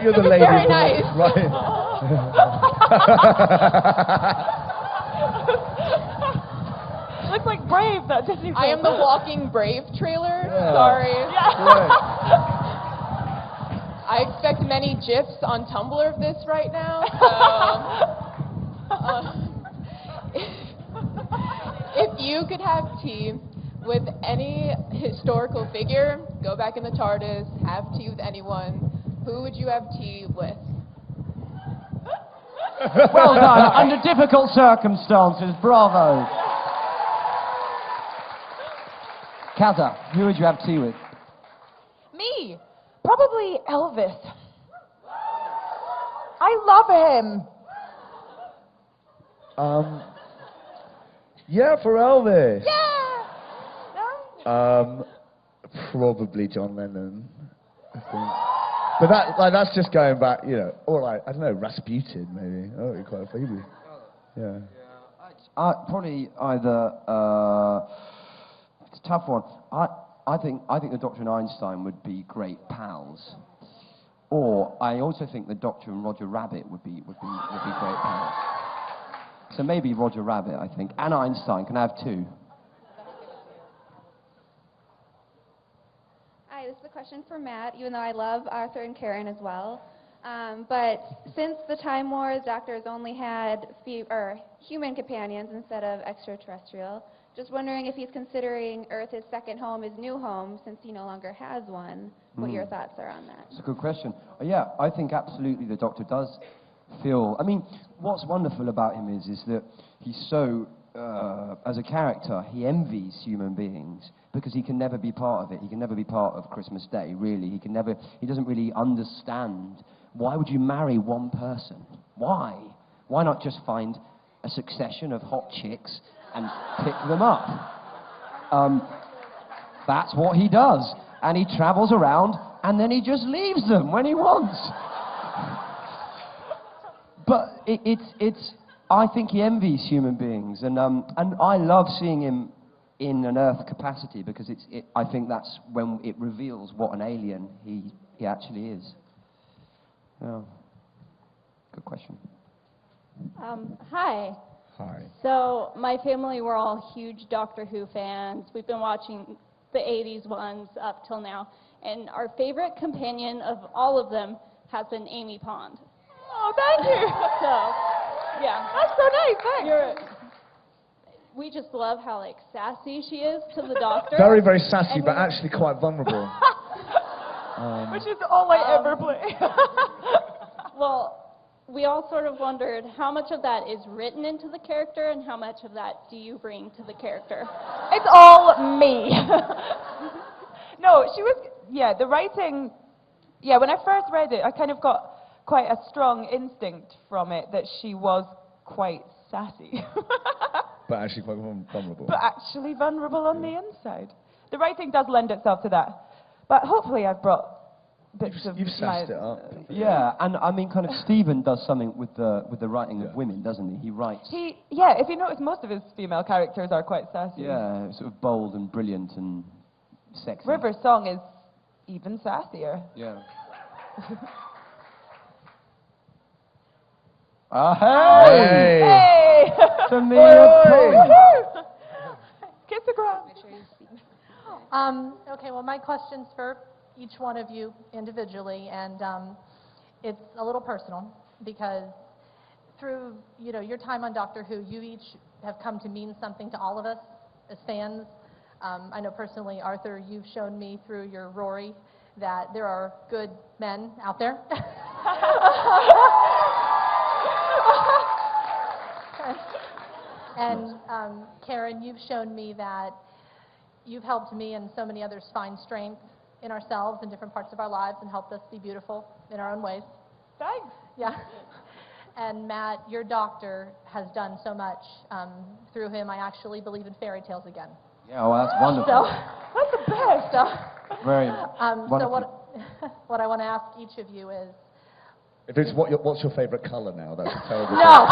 You're the lady. Very nice. Right. Looks like Brave, that Disney film. I am the walking Brave trailer. Yeah. Sorry. Right. I expect many GIFs on Tumblr of this right now. If you could have tea with any historical figure, go back in the TARDIS, have tea with anyone, who would you have tea with? Well done. Under difficult circumstances. Bravo. Kaza, who would you have tea with? Me. Probably Elvis. I love him. Yeah, for Elvis. Yeah. Probably John Lennon, I think. But that's just going back, you know. Or I don't know, Rasputin maybe. That would be quite a baby. Yeah. Probably either. It's a tough one. I think the Doctor and Einstein would be great pals. Or I also think the Doctor and Roger Rabbit would be great pals. So maybe Roger Rabbit, I think, and Einstein can have two. Hi, this is a question for Matt, even though I love Arthur and Karen as well. But since the Time Wars, Doctor has only had human companions instead of extraterrestrial. Just wondering if he's considering Earth his second home, his new home, since he no longer has one. What your thoughts are on that? It's a good question. Yeah, I think absolutely the Doctor does feel... I mean, what's wonderful about him is that he's so, as a character, he envies human beings because he can never be part of it. He can never be part of Christmas Day, really. He doesn't really understand. Why would you marry one person? Why? Why not just find a succession of hot chicks and pick them up? That's what he does. And he travels around, and then he just leaves them when he wants. But I think he envies human beings, and I love seeing him in an Earth capacity because I think that's when it reveals what an alien he actually is. Yeah. Good question. Hi. Hi. So my family, we're all huge Doctor Who fans. We've been watching the 80s ones up till now, and our favorite companion of all of them has been Amy Pond. Oh, thank you. So, yeah. That's so nice, thanks. We just love how, like, sassy she is to the Doctor. Very, very sassy, but actually quite vulnerable. Which is all I ever play. Well, we all sort of wondered how much of that is written into the character and how much of that do you bring to the character? It's all me. No, she was, the writing, when I first read it, I kind of got quite a strong instinct from it that she was quite sassy. But actually quite vulnerable. But actually vulnerable on the inside. The writing does lend itself to that. But hopefully I've brought bits of You've sassed it up. Yeah, and I mean, kind of Stephen does something with the writing of women, doesn't he? He writes. If you notice, most of his female characters are quite sassy. Yeah, sort of bold and brilliant and sexy. River's song is even sassier. Yeah. Hey! Hey! Kiss the ground. Okay, well, my question's for each one of you individually, and it's a little personal because through your time on Doctor Who, you each have come to mean something to all of us as fans. I know personally, Arthur, you've shown me through your Rory that there are good men out there. And Karen, you've shown me that you've helped me and so many others find strength in ourselves in different parts of our lives and helped us be beautiful in our own ways. Thanks. Yeah. And Matt, your doctor has done so much. Through him, I actually believe in fairy tales again. Yeah, well, that's wonderful. So, that's the best. Very so what I want to ask each of you is... If it's what's your favorite colour now? That's a terrible No!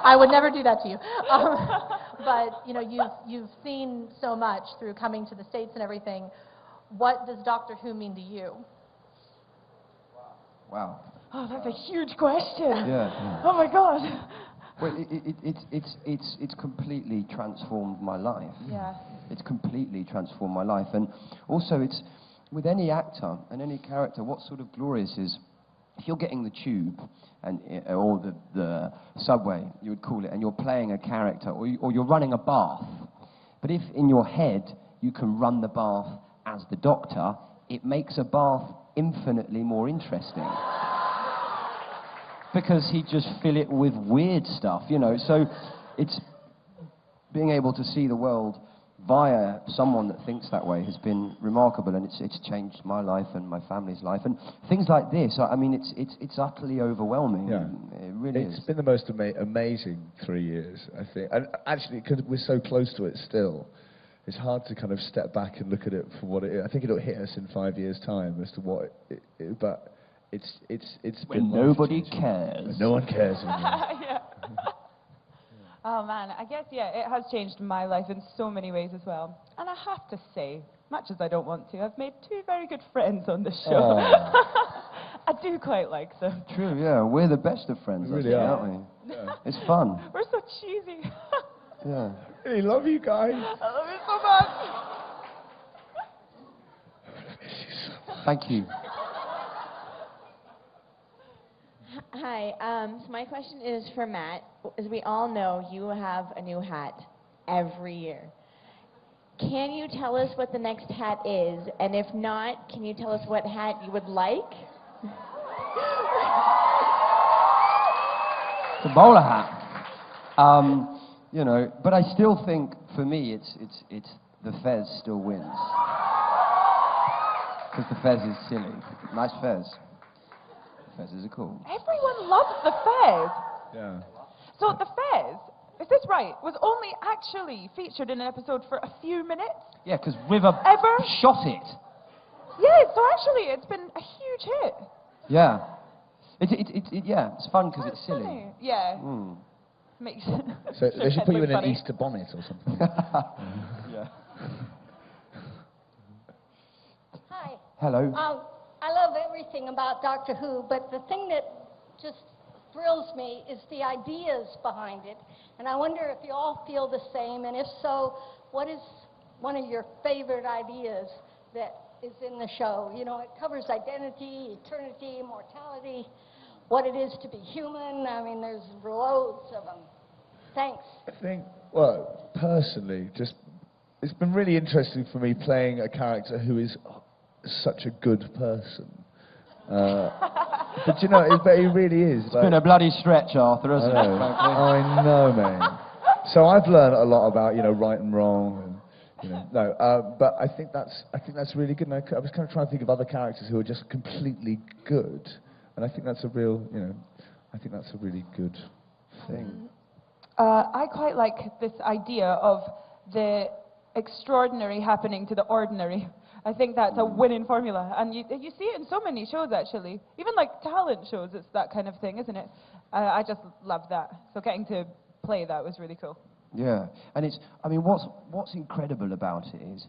I would never do that to you. But, you've seen so much through coming to the States and everything. What does Doctor Who mean to you? Wow. Oh, that's a huge question. Yeah. Oh my God. Well, it's completely transformed my life. Yeah. It's completely transformed my life. And also, it's with any actor and any character, what's sort of glorious is if you're getting the tube and or the subway, you would call it, and you're playing a character, or you're running a bath. But if in your head you can run the bath as the Doctor, it makes a bath infinitely more interesting. Because he'd just fill it with weird stuff, you know. So it's being able to see the world via someone that thinks that way has been remarkable, and it's changed my life and my family's life. And things like this, I mean, it's utterly overwhelming. Yeah. It really is. It's been the most amazing 3 years, I think. And actually, because we're so close to it still, it's hard to kind of step back and look at it for what it is. I think it'll hit us in 5 years' time as to what it but it's when been nobody life-changing. cares. No one cares anymore. Yeah. Oh man, I guess, yeah, it has changed my life in so many ways as well. And I have to say, much as I don't want to, I've made 2 very good friends on this show. Oh. I do quite like them. True, yeah. We're the best of friends, We really I think, are. aren't we? Yeah. It's fun. We're so cheesy. Yeah. I really love you guys. I love you so much. Thank you. Hi, so my question is for Matt. As we all know, you have a new hat every year. Can you tell us what the next hat is? And if not, can you tell us what hat you would like? It's a bowler hat. You know, but I still think, for me, it's the fez still wins. Because the fez is silly. Nice fez. Fezzes are cool. Everyone loves the Fez. Yeah. So the Fez, is this right, was only actually featured in an episode for a few minutes? Yeah, because River Ever? shot it. Yeah, so actually it's been a huge hit. Yeah. Yeah, it's fun because it's silly. Funny. Yeah. Mm. Makes So they should put you in an funny. Easter bonnet or something. Yeah. Hi. Hello. I love everything about Doctor Who, but the thing that just thrills me is the ideas behind it. And I wonder if you all feel the same, and if so, what is one of your favorite ideas that is in the show? You know, it covers identity, eternity, mortality, what it is to be human. I mean, there's loads of them. Thanks. I think, well, personally, just it's been really interesting for me playing a character who is such a good person. But you know, but he really is. It's been a bloody stretch, Arthur, hasn't it? Frankly? I know, man. So I've learned a lot about, you know, right and wrong, and, you know, but I think that's really good. And I was kind of trying to think of other characters who are just completely good, and I think that's a real, you know, I think that's a really good thing. I quite like this idea of the extraordinary happening to the ordinary. I think that's a winning formula, and you see it in so many shows actually. Even like talent shows, it's that kind of thing, isn't it? I just love that. So getting to play that was really cool. Yeah, and it's, I mean, what's incredible about it is,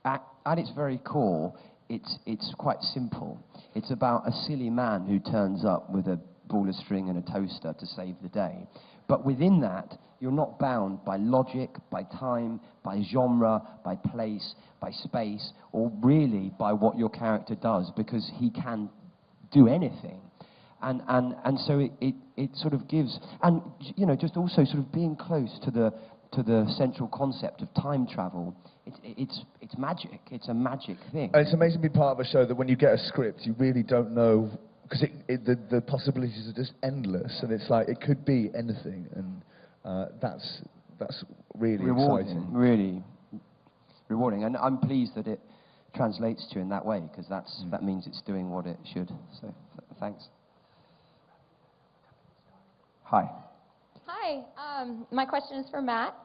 at its very core, it's quite simple. It's about a silly man who turns up with a ball of string and a toaster to save the day. But within that, you're not bound by logic, by time, by genre, by place, by space, or really by what your character does, because he can do anything. And so it sort of gives, and you know, just also sort of being close to the central concept of time travel. It's magic. It's a magic thing. And it's amazing to be part of a show that when you get a script, you really don't know, because the possibilities are just endless, and it's like it could be anything, and that's really rewarding, exciting. really rewarding, and I'm pleased that it translates to you in that way, because that means it's doing what it should. So thanks. Hi. Hi. My question is for Matt.